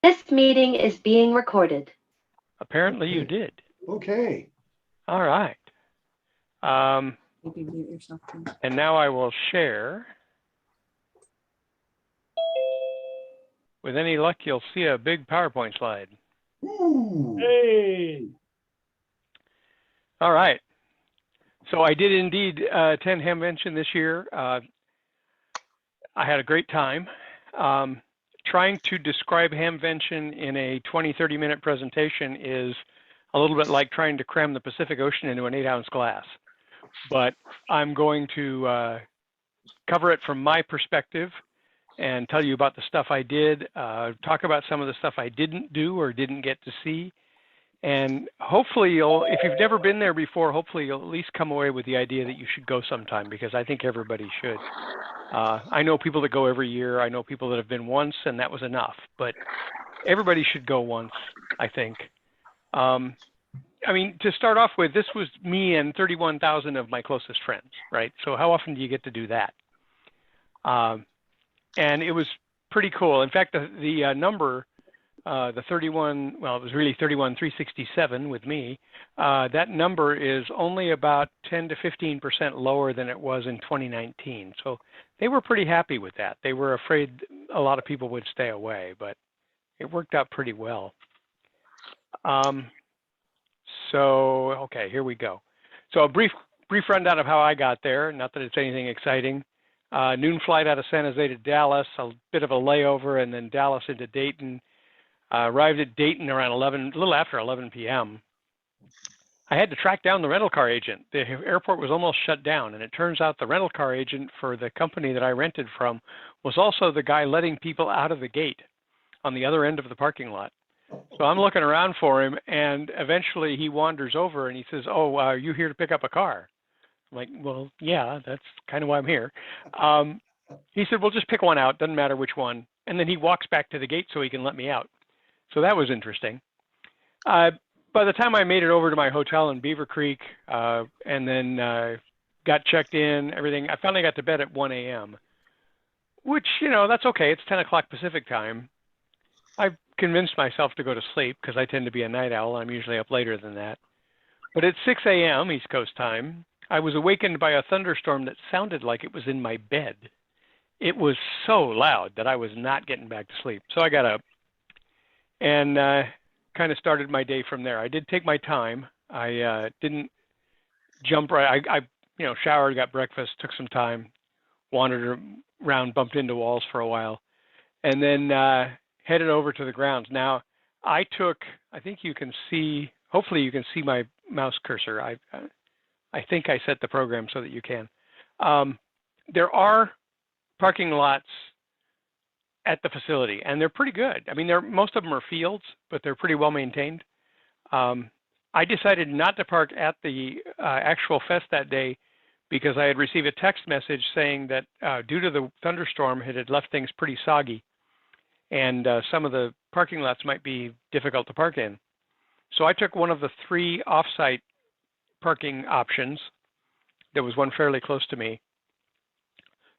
This meeting is being recorded. Apparently you did. Okay. All right. Maybe mute yourself too. And now I will share. With any luck, you'll see a big PowerPoint slide. Ooh. Hey. All right. So I did indeed attend Hamvention this year. I had a great time. Trying to describe Hamvention in a 20-30 minute presentation is a little bit like trying to cram the Pacific Ocean into an 8-ounce glass. But I'm going to cover it from my perspective and tell you about the stuff I did, talk about some of the stuff I didn't do or didn't get to see. And hopefully if you've never been there before, hopefully you'll at least come away with the idea that you should go sometime, because I think everybody should. I know people that go every year. I know people that have been once, and that was enough. But everybody should go once, I think. I mean, to start off with, this was me and 31,000 of my closest friends, right? So how often do you get to do that? And it was pretty cool. In fact, the number, the 31, well, it was really 31,367 with me. That number is only about 10 to 15% lower than it was in 2019. So they were pretty happy with that. They were afraid a lot of people would stay away, but it worked out pretty well. So, okay, here we go. So a brief rundown of how I got there. Not that it's anything exciting. Noon flight out of San Jose to Dallas, a bit of a layover, and then Dallas into Dayton. Arrived at Dayton around a little after 11 p.m. I had to track down the rental car agent. The airport was almost shut down, and it turns out the rental car agent for the company that I rented from was also the guy letting people out of the gate on the other end of the parking lot. So I'm looking around for him, and eventually he wanders over and he says, "Oh, are you here to pick up a car?" I'm like, "Well, yeah, that's kind of why I'm here." He said, "Well, just pick one out. Doesn't matter which one." And then he walks back to the gate so he can let me out. So that was interesting. By the time I made it over to my hotel in Beaver Creek and then got checked in, everything, I finally got to bed at 1 a.m., which, you know, that's okay. It's 10 o'clock Pacific time. I've convinced myself to go to sleep because I tend to be a night owl. I'm usually up later than that. But at 6 a.m. East Coast time, I was awakened by a thunderstorm that sounded like it was in my bed. It was so loud that I was not getting back to sleep. So I got up and kind of started my day from there. I did take my time. I didn't jump right. I showered, got breakfast, took some time, wandered around, bumped into walls for a while, and then headed over to the grounds. Now, I think you can see, hopefully you can see my mouse cursor. I think I set the program so that you can. There are parking lots at the facility, and they're pretty good. I mean, most of them are fields, but they're pretty well maintained. I decided not to park at the actual fest that day because I had received a text message saying that due to the thunderstorm, it had left things pretty soggy, and some of the parking lots might be difficult to park in. So I took one of the 3 off-site parking options. There was one fairly close to me.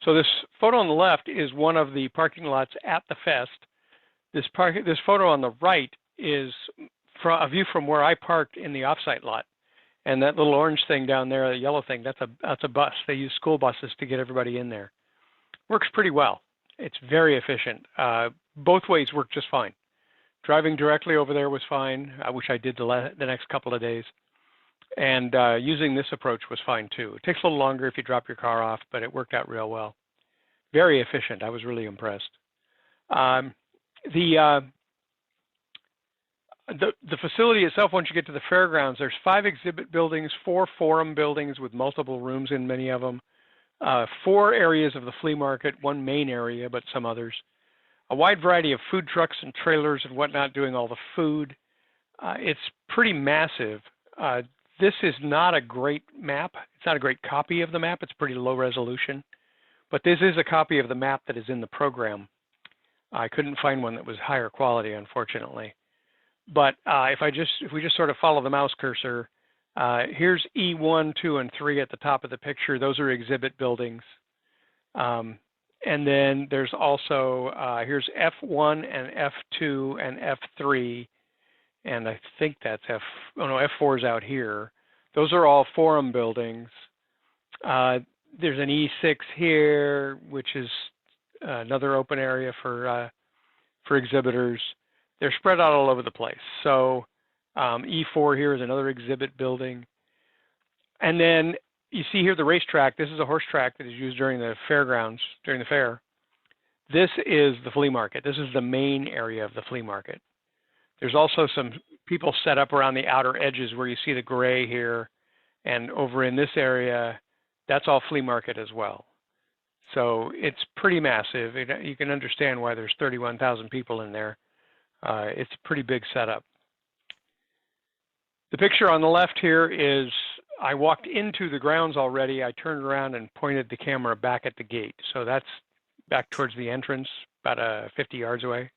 So this photo on the left is one of the parking lots at the fest. This photo on the right is a view from where I parked in the off-site lot. And that little orange thing down there, the yellow thing, that's a bus. They use school buses to get everybody in there. Works pretty well. It's very efficient. Both ways work just fine. Driving directly over there was fine, which I did the next couple of days. And using this approach was fine too. It takes a little longer if you drop your car off, but it worked out real well. Very efficient. I was really impressed. The facility itself, once you get to the fairgrounds, there's 5 exhibit buildings, 4 forum buildings with multiple rooms in many of them, 4 areas of the flea market, 1 main area, but some others, a wide variety of food trucks and trailers and whatnot doing all the food. It's pretty massive. This is not a great map. It's not a great copy of the map. It's pretty low resolution. But this is a copy of the map that is in the program. I couldn't find one that was higher quality, unfortunately. But if we just sort of follow the mouse cursor, here's E1, 2, and 3 at the top of the picture. Those are exhibit buildings. And then there's also, here's F1 and F2 and F3. And I think that's F4 is out here. Those are all forum buildings. There's an E6 here, which is another open area for exhibitors. They're spread out all over the place. So E4 here is another exhibit building. And then you see here the racetrack. This is a horse track that is used during the fairgrounds, during the fair. This is the flea market. This is the main area of the flea market. There's also some people set up around the outer edges where you see the gray here. And over in this area, that's all flea market as well. So it's pretty massive. You can understand why there's 31,000 people in there. It's a pretty big setup. The picture on the left here is I walked into the grounds already. I turned around and pointed the camera back at the gate. So that's back towards the entrance, about 50 yards away.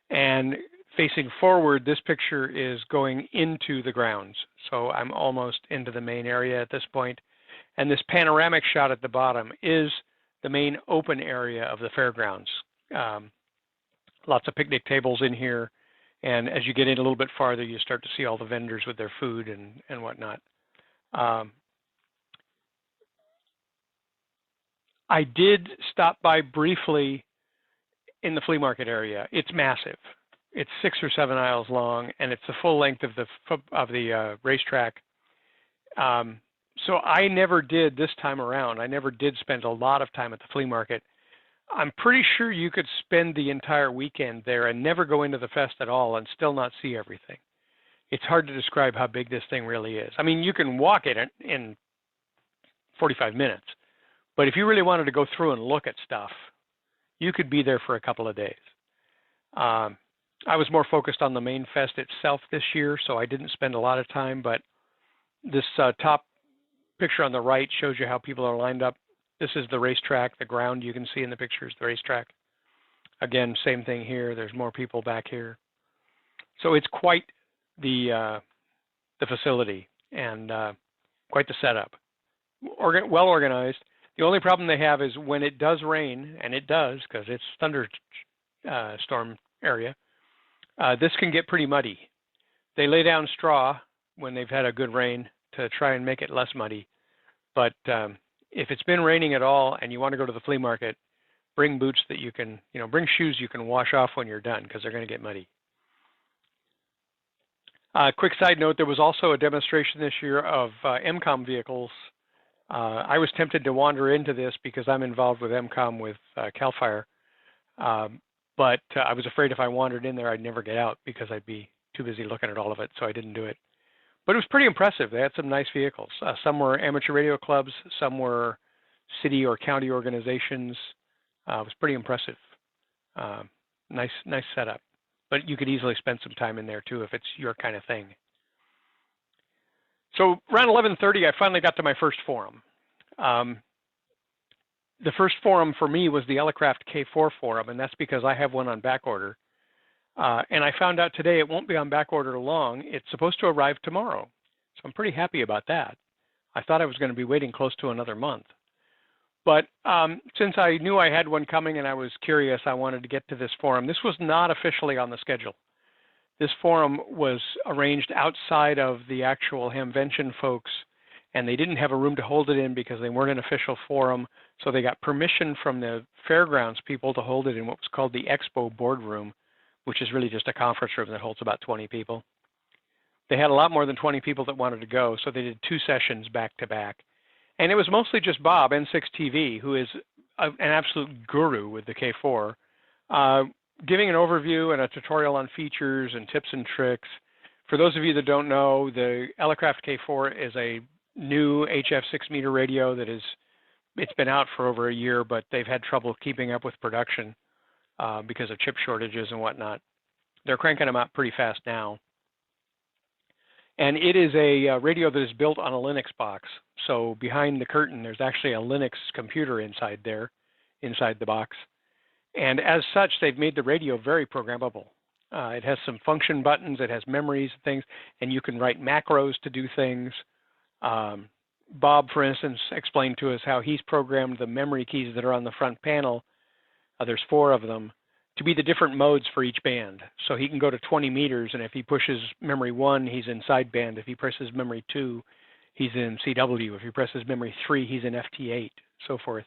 And facing forward, this picture is going into the grounds. So I'm almost into the main area at this point. And this panoramic shot at the bottom is the main open area of the fairgrounds. Lots of picnic tables in here. And as you get in a little bit farther, you start to see all the vendors with their food and whatnot. I did stop by briefly in the flea market area. It's massive. It's 6 or 7 aisles long, and it's the full length of the racetrack. So I never did this time around. I never did spend a lot of time at the flea market. I'm pretty sure you could spend the entire weekend there and never go into the fest at all and still not see everything. It's hard to describe how big this thing really is. I mean, you can walk it in 45 minutes, but if you really wanted to go through and look at stuff, you could be there for a couple of days. I was more focused on the main fest itself this year, so I didn't spend a lot of time, but this top picture on the right shows you how people are lined up. This is the racetrack, the ground you can see in the pictures, the racetrack. Again, same thing here. There's more people back here. So it's quite the facility and quite the setup. Well organized. The only problem they have is when it does rain, and it does because it's thunderstorm area, this can get pretty muddy. They lay down straw when they've had a good rain to try and make it less muddy. But if it's been raining at all and you want to go to the flea market, bring boots that you can, bring shoes you can wash off when you're done because they're going to get muddy. Quick side note, there was also a demonstration this year of MCOM vehicles. I was tempted to wander into this because I'm involved with MCOM with CAL FIRE. But I was afraid if I wandered in there, I'd never get out because I'd be too busy looking at all of it, so I didn't do it. But it was pretty impressive. They had some nice vehicles. Some were amateur radio clubs, some were city or county organizations. It was pretty impressive. Nice setup. But you could easily spend some time in there too if it's your kind of thing. So around 11:30, I finally got to my first forum. The first forum for me was the Elecraft K4 forum, and that's because I have one on back order. And I found out today it won't be on back order long. It's supposed to arrive tomorrow. So I'm pretty happy about that. I thought I was going to be waiting close to another month. But since I knew I had one coming and I was curious, I wanted to get to this forum. This was not officially on the schedule. This forum was arranged outside of the actual Hamvention folks, and they didn't have a room to hold it in because they weren't an official forum. So they got permission from the fairgrounds people to hold it in what was called the Expo boardroom, which is really just a conference room that holds about 20 people. They had a lot more than 20 people that wanted to go, so they did 2 sessions back to back. And it was mostly just Bob, N6TV, who is an absolute guru with the K4, giving an overview and a tutorial on features and tips and tricks. For those of you that don't know, the Elecraft K4 is a new HF 6-meter radio that it's been out for over a year, but they've had trouble keeping up with production because of chip shortages and whatnot. They're cranking them out pretty fast now. And it is a radio that is built on a Linux box. So behind the curtain, there's actually a Linux computer inside there, inside the box. And as such, they've made the radio very programmable. It has some function buttons, it has memories and things, and you can write macros to do things. Bob, for instance, explained to us how he's programmed the memory keys that are on the front panel, there's 4 of them, to be the different modes for each band. So he can go to 20 meters, and if he pushes memory 1, he's in sideband. If he presses memory 2, he's in CW. If he presses memory 3, he's in FT8, so forth.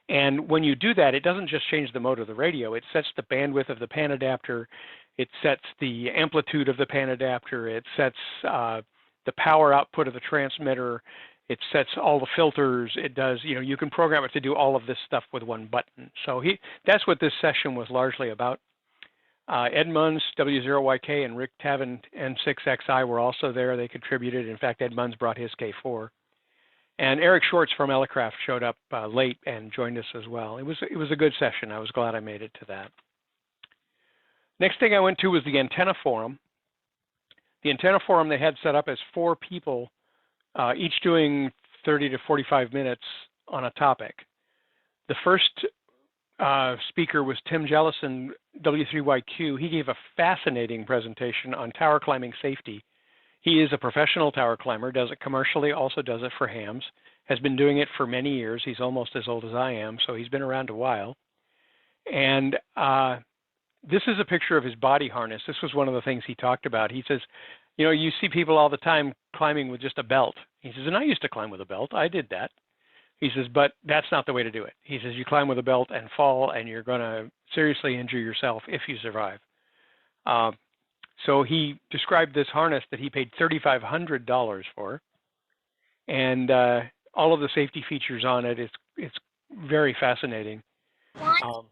And when you do that, it doesn't just change the mode of the radio. It sets the bandwidth of the pan adapter. It sets the amplitude of the pan adapter. It sets the power output of the transmitter. It sets all the filters. It does, you can program it to do all of this stuff with one button. So that's what this session was largely about. Ed Munns, W0YK, and Rick Tavin, N6XI were also there. They contributed. In fact, Ed Munns brought his K4. And Eric Schwartz from Elecraft showed up late and joined us as well. It was a good session. I was glad I made it to that. Next thing I went to was the antenna forum. The antenna forum they had set up as 4 people, each doing 30 to 45 minutes on a topic. The first speaker was Tim Jellison, W3YQ. He gave a fascinating presentation on tower climbing safety. He is a professional tower climber, does it commercially, also does it for hams, has been doing it for many years. He's almost as old as I am, so he's been around a while. And this is a picture of his body harness. This was one of the things he talked about. He says, you see people all the time climbing with just a belt. He says, and I used to climb with a belt. I did that. He says, but that's not the way to do it. He says, you climb with a belt and fall, and you're going to seriously injure yourself if you survive. So he described this harness that he paid $3,500 for, and all of the safety features on it. It's very fascinating. So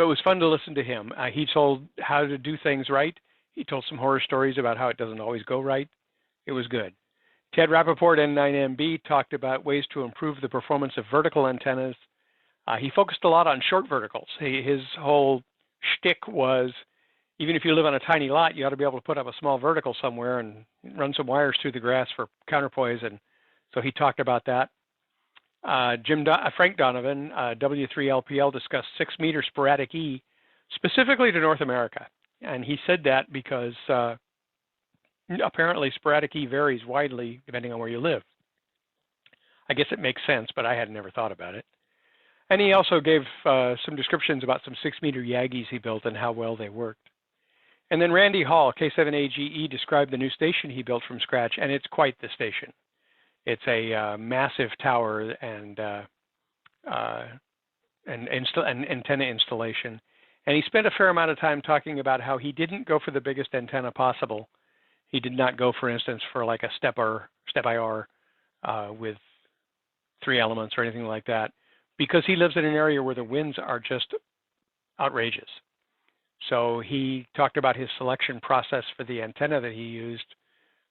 it was fun to listen to him. He told how to do things right. He told some horror stories about how it doesn't always go right. It was good. Ted Rappaport, N9MB, talked about ways to improve the performance of vertical antennas. He focused a lot on short verticals. His whole shtick was, even if you live on a tiny lot, you ought to be able to put up a small vertical somewhere and run some wires through the grass for counterpoise. And so he talked about that. Frank Donovan, W3LPL, discussed 6-meter sporadic E, specifically to North America. And he said that because apparently sporadic E varies widely depending on where you live. I guess it makes sense, but I had never thought about it. And he also gave some descriptions about some 6-meter Yagis he built and how well they worked. And then Randy Hall, K7AGE, described the new station he built from scratch, and it's quite the station. It's a massive tower and antenna installation. And he spent a fair amount of time talking about how he didn't go for the biggest antenna possible. He did not go, for instance, for like a step IR with 3 elements or anything like that, because he lives in an area where the winds are just outrageous. So he talked about his selection process for the antenna that he used,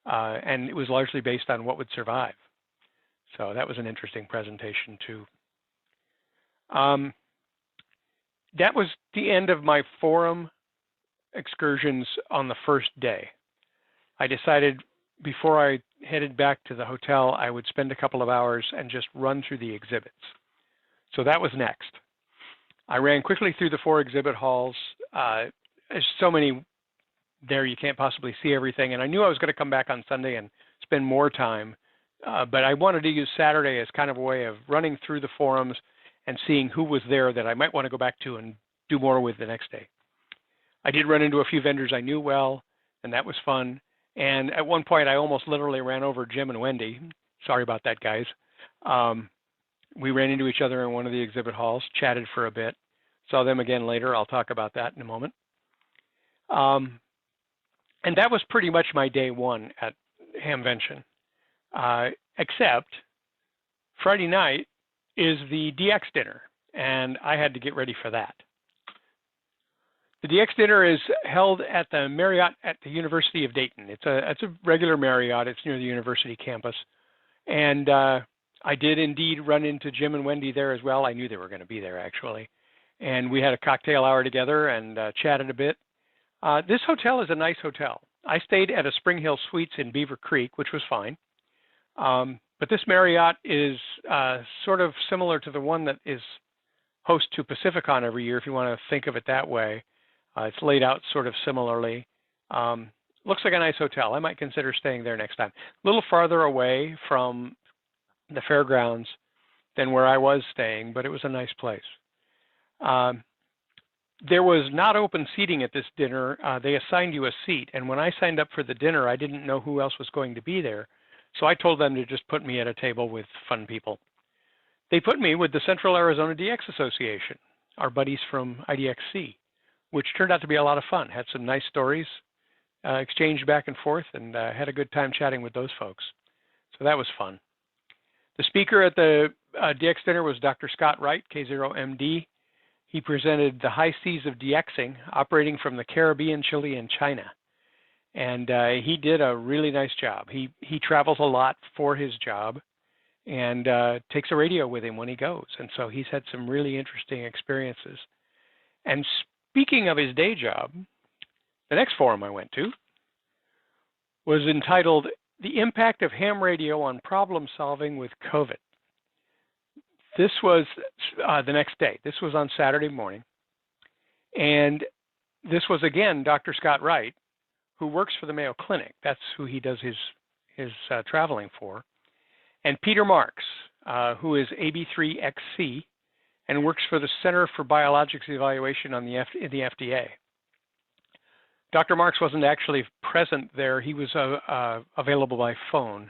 and it was largely based on what would survive. So that was an interesting presentation too. That was the end of my forum excursions on the first day. I decided before I headed back to the hotel, I would spend a couple of hours and just run through the exhibits. So that was next. I ran quickly through the 4 exhibit halls. There's so many there, you can't possibly see everything. And I knew I was going to come back on Sunday and spend more time. But I wanted to use Saturday as kind of a way of running through the forums and seeing who was there that I might want to go back to and do more with the next day. I did run into a few vendors I knew well, and that was fun. And at one point, I almost literally ran over Jim and Wendy. Sorry about that, guys. We ran into each other in one of the exhibit halls, chatted for a bit. Saw them again later. I'll talk about that in a moment. And that was pretty much my day one at Hamvention. Except Friday night is the DX dinner, and I had to get ready for that. The DX dinner is held at the Marriott at the University of Dayton. It's a regular Marriott. It's near the university campus. And I did indeed run into Jim and Wendy there as well. I knew they were going to be there, actually. And we had a cocktail hour together and chatted a bit. This hotel is a nice hotel. I stayed at a Spring Hill Suites in Beaver Creek, which was fine. But this Marriott is sort of similar to the one that is host to Pacificon every year, if you want to think of it that way. It's laid out sort of similarly. looks like a nice hotel. I might consider staying there next time. A little farther away from the fairgrounds than where I was staying, but it was a nice place. There was not open seating at this dinner. They assigned you a seat, and when I signed up for the dinner, I didn't know who else was going to be there, so I told them to just put me at a table with fun people. They put me with the Central Arizona DX Association, our buddies from IDXC, which turned out to be a lot of fun. Had some nice stories, exchanged back and forth, and had a good time chatting with those folks. So that was fun. The speaker at the DX dinner was Dr. Scott Wright, K0MD. He presented the high seas of DXing, operating from the Caribbean, Chile, and China. And he did a really nice job. He travels a lot for his job and takes a radio with him when he goes. And so he's had some really interesting experiences. And speaking of his day job, the next forum I went to was entitled The Impact of Ham Radio on Problem Solving with COVID. This was the next day. This was on Saturday morning. And this was, again, Dr. Scott Wright, who works for the Mayo Clinic. That's who he does his traveling for. And Peter Marks, who is AB3XC and works for the Center for Biologics Evaluation on the FDA. Dr. Marks wasn't actually present there. He was available by phone.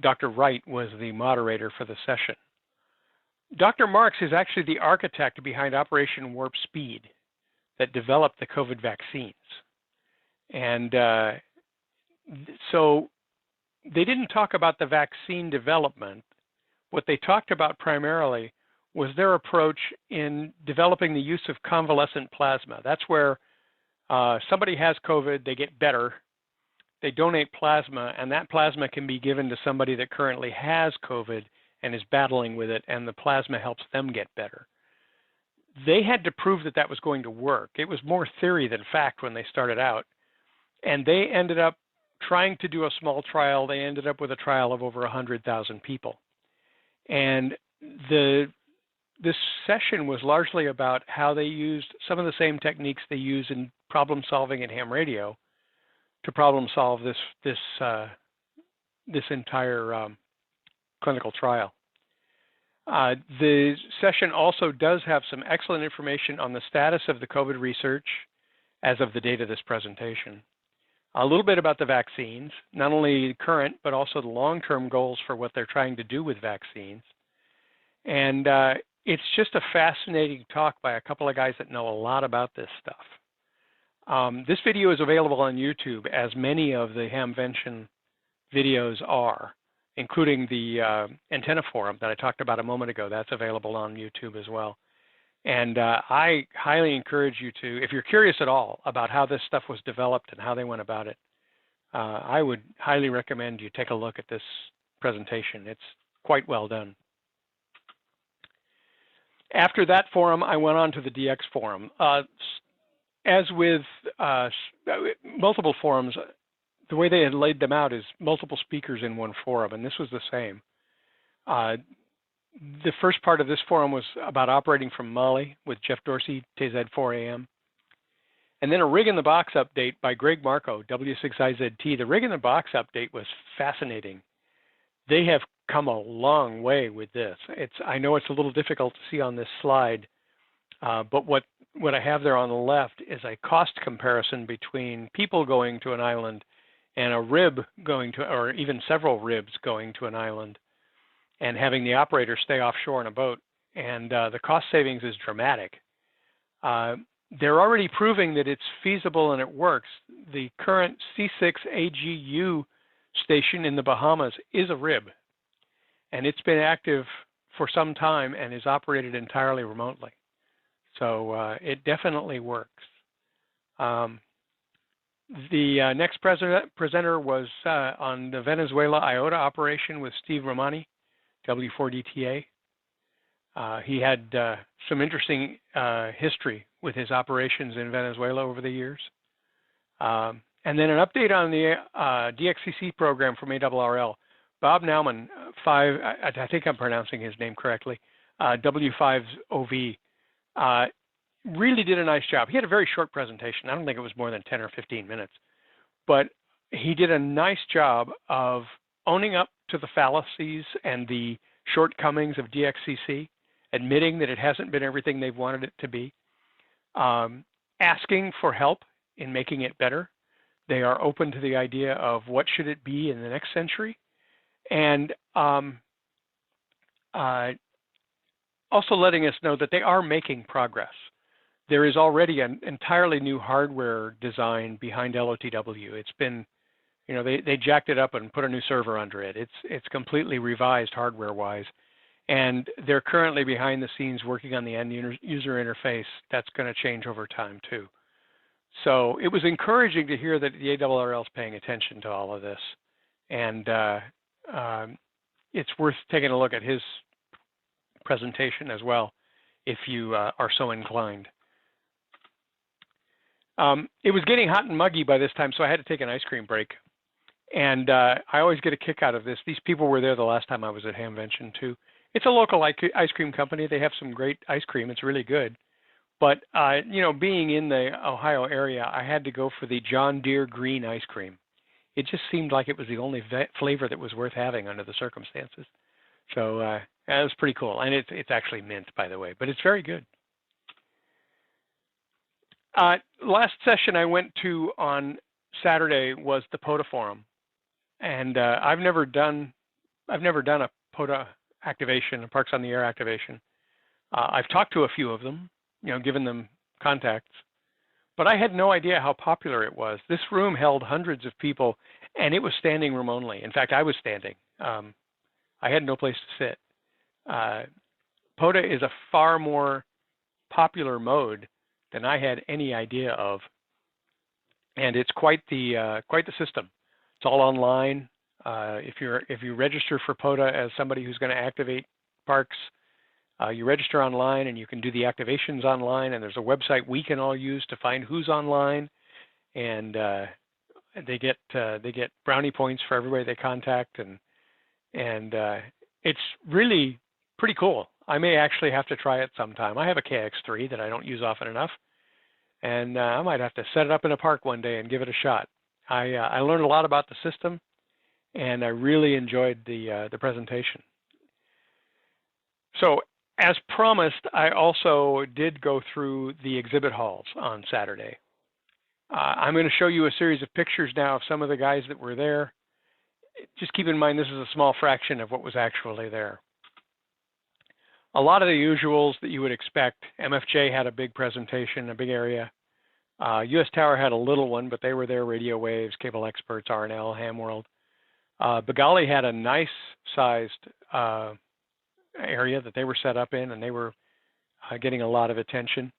Dr. Wright was the moderator for the session. Dr. Marks is actually the architect behind Operation Warp Speed that developed the COVID vaccines. And so they didn't talk about the vaccine development. What they talked about primarily was their approach in developing the use of convalescent plasma. That's where somebody has COVID, they get better, they donate plasma, and that plasma can be given to somebody that currently has COVID and is battling with it, and the plasma helps them get better. They had to prove that that was going to work. It was more theory than fact when they started out, and they ended up trying to do a small trial. They ended up with a trial of over 100,000 people. And this session was largely about how they used some of the same techniques they use in problem solving in ham radio to problem solve this entire clinical trial. The session also does have some excellent information on the status of the COVID research as of the date of this presentation. A little bit about the vaccines, not only current, but also the long-term goals for what they're trying to do with vaccines. And it's just a fascinating talk by a couple of guys that know a lot about this stuff. This video is available on YouTube, as many of the Hamvention videos are, including the antenna forum that I talked about a moment ago. That's available on YouTube as well. And I highly encourage you to, if you're curious at all about how this stuff was developed and how they went about it, I would highly recommend you take a look at this presentation. It's quite well done. After that forum, I went on to the DX forum. As with multiple forums, the way they had laid them out is multiple speakers in one forum, and this was the same. The first part of this forum was about operating from Mali with Jeff Dorsey, TZ4AM. And then a rig in the box update by Greg Marco, W6IZT. The rig in the box update was fascinating. They have come a long way with this. I know it's a little difficult to see on this slide, but what I have there on the left is a cost comparison between people going to an island and a rib going to, or even several ribs going to an island, and having the operator stay offshore in a boat. And the cost savings is dramatic. They're already proving that it's feasible and it works. The current C6 AGU station in the Bahamas is a rib, and it's been active for some time and is operated entirely remotely. So it definitely works. The next presenter was on the Venezuela IOTA operation with Steve Romani, W4DTA. He had some interesting history with his operations in Venezuela over the years. And then an update on the DXCC program from ARRL. Bob Nauman, I think I'm pronouncing his name correctly, W5OV. really did a nice job. He had a very short presentation. I don't think it was more than 10 or 15 minutes, but he did a nice job of owning up to the fallacies and the shortcomings of DXCC, admitting that it hasn't been everything they've wanted it to be, asking for help in making it better. They are open to the idea of what should it be in the next century, and also letting us know that they are making progress. There is already an entirely new hardware design behind LOTW. It's been, you know, they jacked it up and put a new server under it. It's completely revised hardware-wise, and they're currently behind the scenes working on the end user interface. That's going to change over time too. So it was encouraging to hear that the ARRL is paying attention to all of this, and it's worth taking a look at his presentation as well, if you are so inclined. It was getting hot and muggy by this time, so I had to take an ice cream break. And I always get a kick out of this. These people were there the last time I was at Hamvention too. It's a local ice cream company. They have some great ice cream. It's really good. But you know, being in the Ohio area, I had to go for the John Deere green ice cream. It just seemed like it was the only flavor that was worth having under the circumstances. So that was pretty cool. And it's actually mint, by the way, but it's very good. Last session I went to on Saturday was the POTA forum, and I've never done a POTA activation, a Parks on the Air activation. I've talked to a few of them, you know, given them contacts, but I had no idea how popular it was. This room held hundreds of people, and it was standing room only. In fact, I was standing. I had no place to sit. POTA is a far more popular mode than I had any idea of, and it's quite the system. It's all online. If you register for POTA as somebody who's going to activate parks, you register online, and you can do the activations online. And there's a website we can all use to find who's online, and they get brownie points for everybody they contact, and it's really pretty cool. I may actually have to try it sometime. I have a KX3 that I don't use often enough, and I might have to set it up in a park one day and give it a shot. I learned a lot about the system, and I really enjoyed the presentation. So, as promised, I also did go through the exhibit halls on Saturday. I'm going to show you a series of pictures now of some of the guys that were there. Just keep in mind this is a small fraction of what was actually there. A lot of the usuals that you would expect. MFJ had a big presentation, a big area. US Tower had a little one, but they were there, Radio Waves, Cable Experts, RNL, Hamworld. Begali had a nice-sized area that they were set up in, and they were getting a lot of attention.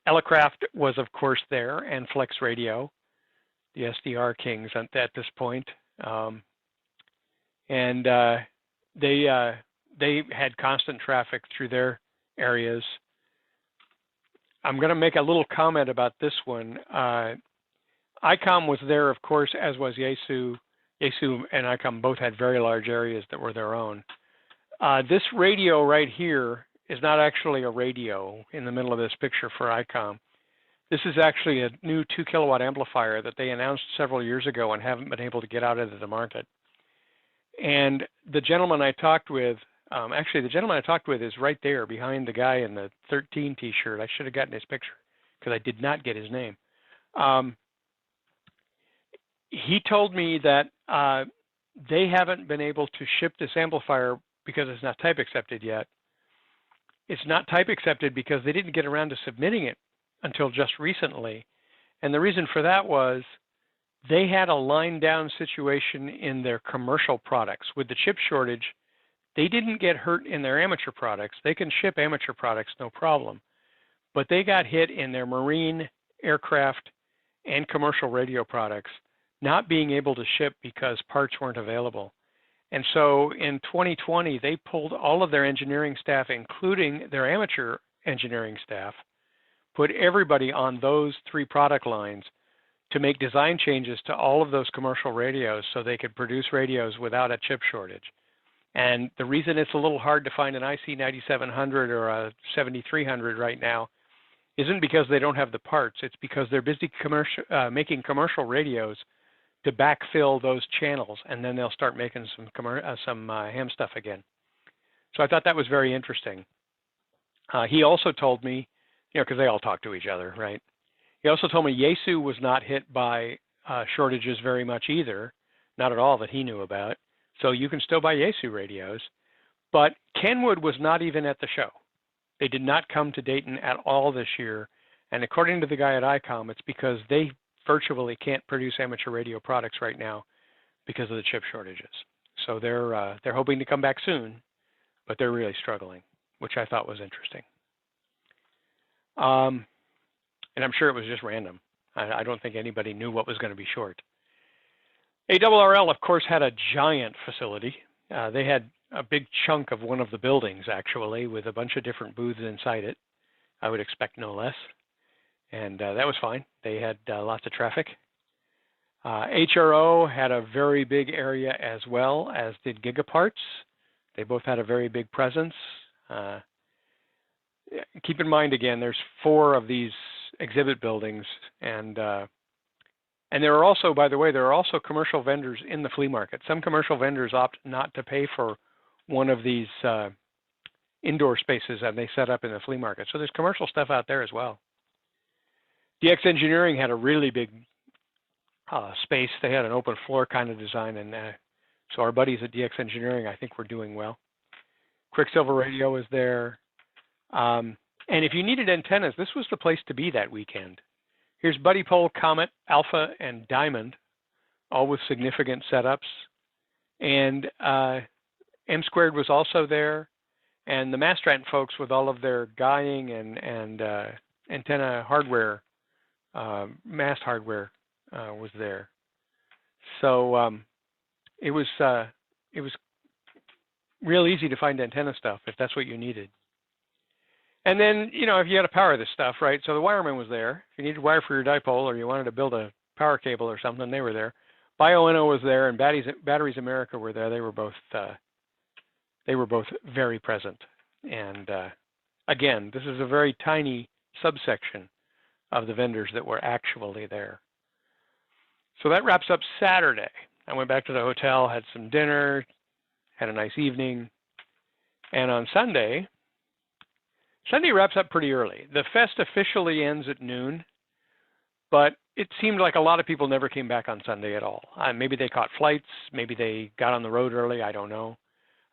Elecraft was, of course, there, and Flex Radio, the SDR kings at this point. And they had constant traffic through their areas. I'm going to make a little comment about this one. ICOM was there, of course, as was Yaesu. Yaesu and ICOM both had very large areas that were their own. This radio right here is not actually a radio in the middle of this picture for ICOM. This is actually a new 2 kilowatt amplifier that they announced several years ago and haven't been able to get out into the market. And the gentleman I talked with, actually the gentleman I talked with is right there behind the guy in the 13 t-shirt. I should have gotten his picture because I did not get his name. He told me that they haven't been able to ship this amplifier because it's not type accepted yet. It's not type accepted because they didn't get around to submitting it until just recently. And the reason for that was they had a line down situation in their commercial products. With the chip shortage, they didn't get hurt in their amateur products. They can ship amateur products, no problem. But they got hit in their marine, aircraft, and commercial radio products, not being able to ship because parts weren't available. And so in 2020, they pulled all of their engineering staff, including their amateur engineering staff, put everybody on those 3 product lines to make design changes to all of those commercial radios so they could produce radios without a chip shortage. And the reason it's a little hard to find an IC 9700 or a 7300 right now isn't because they don't have the parts. It's because they're busy making commercial radios to backfill those channels, and then they'll start making some ham stuff again. So I thought that was very interesting. He also told me, because they all talk to each other, right? He also told me Yaesu was not hit by shortages very much either, not at all that he knew about. So you can still buy Yaesu radios, but Kenwood was not even at the show. They did not come to Dayton at all this year, and according to the guy at ICOM, it's because they virtually can't produce amateur radio products right now because of the chip shortages. So they're hoping to come back soon, but they're really struggling, which I thought was interesting. And I'm sure it was just random. I don't think anybody knew what was going to be short. ARRL, of course, had a giant facility. They had a big chunk of one of the buildings, actually, with a bunch of different booths inside it. I would expect no less. And that was fine. They had lots of traffic. HRO had a very big area as well, as did Gigaparts. They both had a very big presence. Keep in mind, again, there's 4 of these exhibit buildings, and there are also, by the way, there are also commercial vendors in the flea market. Some commercial vendors opt not to pay for one of these indoor spaces that they set up in the flea market. So there's commercial stuff out there as well. DX Engineering had a really big space. They had an open floor kind of design, and so our buddies at DX Engineering, I think, were doing well. Quicksilver Radio was there. And if you needed antennas, this was the place to be that weekend. Here's Buddy Pole, Comet, Alpha, and Diamond, all with significant setups. And M Squared was also there, and the Mastrat folks with all of their guying and antenna hardware, mast hardware, was there. So it was real easy to find antenna stuff if that's what you needed. And then, if you had to power this stuff, right? So the wireman was there. If you needed wire for your dipole or you wanted to build a power cable or something, they were there. BioNO was there, and Batteries America were there. They were both very present. And again, this is a very tiny subsection of the vendors that were actually there. So that wraps up Saturday. I went back to the hotel, had some dinner, had a nice evening. And on Sunday wraps up pretty early. The fest officially ends at noon, but it seemed like a lot of people never came back on Sunday at all. Maybe they caught flights, maybe they got on the road early, I don't know.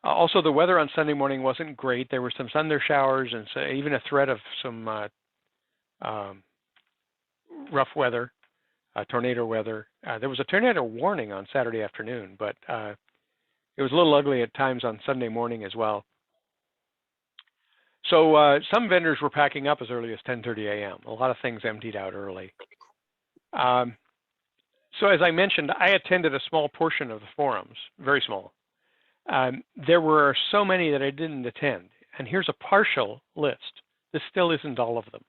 Also, the weather on Sunday morning wasn't great. There were some thunder showers and so even a threat of some rough weather, tornado weather. There was a tornado warning on Saturday afternoon, but it was a little ugly at times on Sunday morning as well. So some vendors were packing up as early as 10:30 a.m. A lot of things emptied out early. So as I mentioned, I attended a small portion of the forums, very small. There were so many that I didn't attend. And here's a partial list. This still isn't all of them.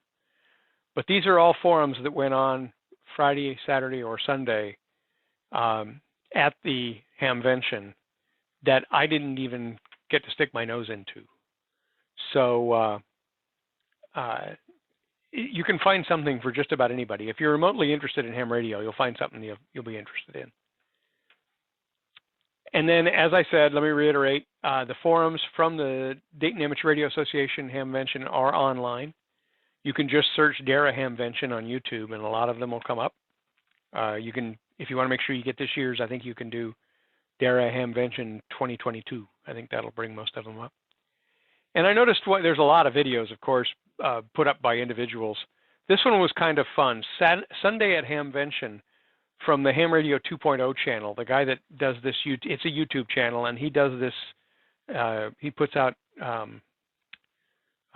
But these are all forums that went on Friday, Saturday, or Sunday at the Hamvention that I didn't even get to stick my nose into. So you can find something for just about anybody. If you're remotely interested in ham radio, you'll find something you'll be interested in. And then, as I said, let me reiterate, the forums from the Dayton Amateur Radio Association Hamvention are online. You can just search DARA Hamvention on YouTube, and a lot of them will come up. You can, if you want to make sure you get this year's, I think you can do DARA Hamvention 2022. I think that'll bring most of them up. And I noticed there's a lot of videos, of course, put up by individuals. This one was kind of fun. Sunday at Hamvention from the Ham Radio 2.0 channel, the guy that does this, it's a YouTube channel, and he does this, he puts out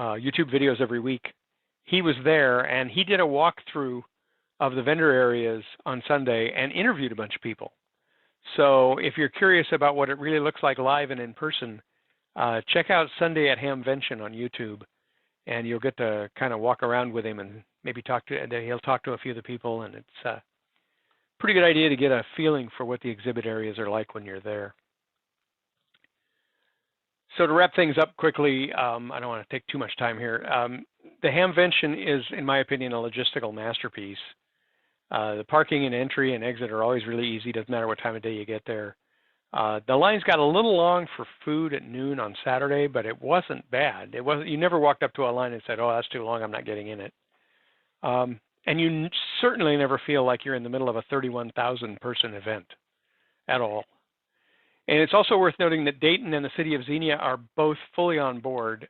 YouTube videos every week. He was there, and he did a walkthrough of the vendor areas on Sunday and interviewed a bunch of people. So if you're curious about what it really looks like live and in person, check out Sunday at Hamvention on YouTube, and you'll get to kind of walk around with him and maybe he'll talk to a few of the people, and it's a pretty good idea to get a feeling for what the exhibit areas are like when you're there. So to wrap things up quickly, I don't want to take too much time here. The Hamvention is, in my opinion, a logistical masterpiece. The parking and entry and exit are always really easy. Doesn't matter what time of day you get there. The lines got a little long for food at noon on Saturday, but it wasn't bad. It wasn't. You never walked up to a line and said, "Oh, that's too long. I'm not getting in it." And you certainly never feel like you're in the middle of a 31,000 person event at all. And it's also worth noting that Dayton and the city of Xenia are both fully on board.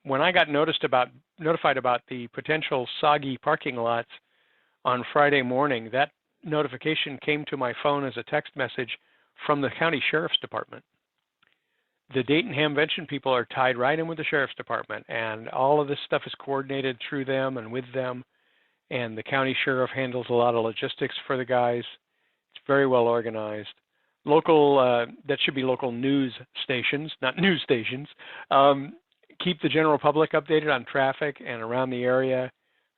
When I got notified about the potential soggy parking lots on Friday morning, that notification came to my phone as a text message from the county sheriff's department. The Dayton Hamvention people are tied right in with the sheriff's department, and all of this stuff is coordinated through them and with them. And the county sheriff handles a lot of logistics for the guys. It's very well organized. Local, that should be local news stations, not news stations, keep the general public updated on traffic and around the area.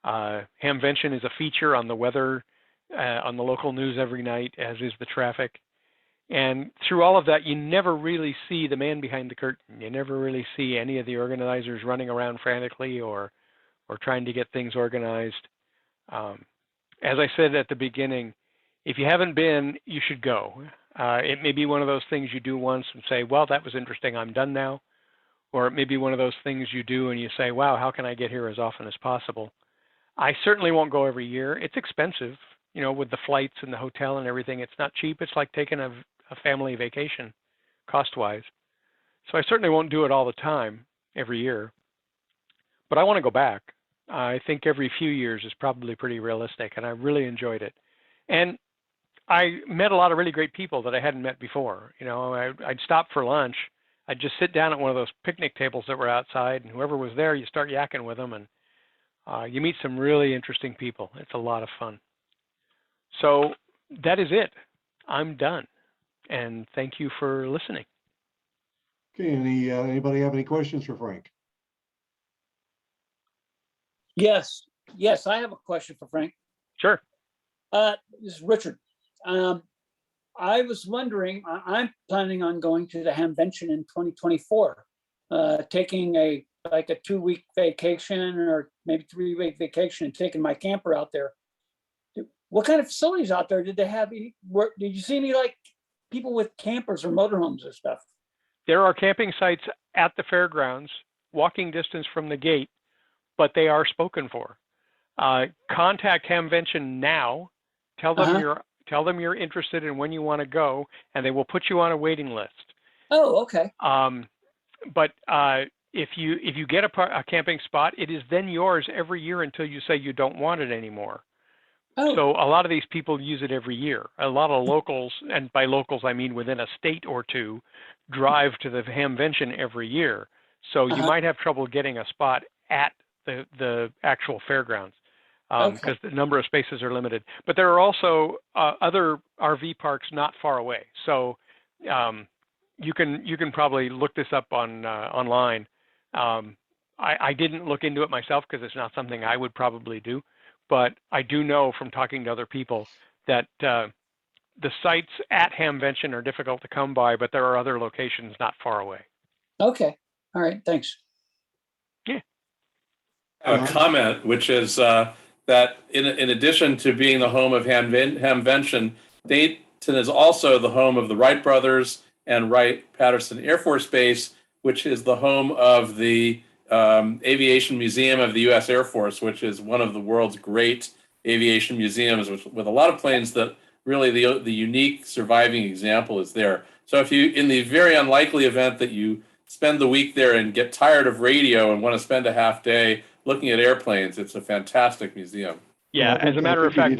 Hamvention is a feature on the weather, on the local news every night, as is the traffic. And through all of that, you never really see the man behind the curtain. You never really see any of the organizers running around frantically or trying to get things organized. As I said at the beginning, if you haven't been, you should go. It may be one of those things you do once and say, well, that was interesting, I'm done now. Or it may be one of those things you do and you say, wow, how can I get here as often as possible? I certainly won't go every year. It's expensive, you know, with the flights and the hotel and everything. It's not cheap. It's like taking a family vacation cost-wise. So I certainly won't do it all the time every year. But I want to go back. I think every few years is probably pretty realistic, and I really enjoyed it. And I met a lot of really great people that I hadn't met before. You know, I'd stop for lunch. I'd just sit down at one of those picnic tables that were outside, and whoever was there, you start yakking with them, and you meet some really interesting people. It's a lot of fun. So that is it. I'm done. And thank you for listening. Okay, anybody have any questions for Frank? Yes, I have a question for Frank. Sure. This is Richard. I was wondering, I'm planning on going to the Hamvention in 2024, taking a 2-week vacation or maybe 3-week vacation and taking my camper out there. What kind of facilities out there did they have? Did you see any like people with campers or motorhomes or stuff? There are camping sites at the fairgrounds, walking distance from the gate, but they are spoken for. Contact Hamvention now. Tell them you're interested in when you want to go, and they will put you on a waiting list. Oh, okay. But if you get a camping spot, it is then yours every year until you say you don't want it anymore. Oh. So a lot of these people use it every year. A lot of locals, and by locals I mean within a state or two, drive to the Hamvention every year. So you might have trouble getting a spot at the actual fairgrounds because the number of spaces are limited. But there are also other RV parks not far away. So you can probably look this up online. I didn't look into it myself because it's not something I would probably do. But I do know from talking to other people that the sites at Hamvention are difficult to come by, but there are other locations not far away. Okay. All right. Thanks. Yeah. A comment, which is that in addition to being the home of Hamvention, Dayton is also the home of the Wright brothers and Wright-Patterson Air Force Base, which is the home of the Aviation Museum of the U.S. Air Force, which is one of the world's great aviation museums, with a lot of planes that really the unique surviving example is there. So if you, in the very unlikely event that you spend the week there and get tired of radio and want to spend a half day looking at airplanes, it's a fantastic museum. Yeah, as a matter of fact,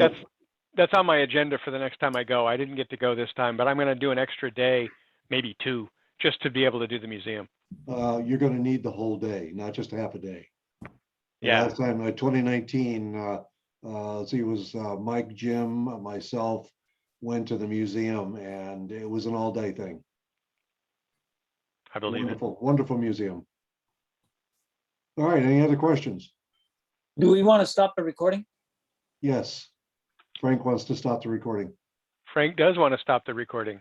that's on my agenda for the next time I go. I didn't get to go this time, but I'm going to do an extra day, maybe 2, just to be able to do the museum. You're going to need the whole day, not just a half a day. Yeah. Last time, 2019, it was Mike, Jim, myself went to the museum, and it was an all-day thing. I believe it. Wonderful museum. All right, any other questions? Do we want to stop the recording? Yes. Frank wants to stop the recording. Frank does want to stop the recording.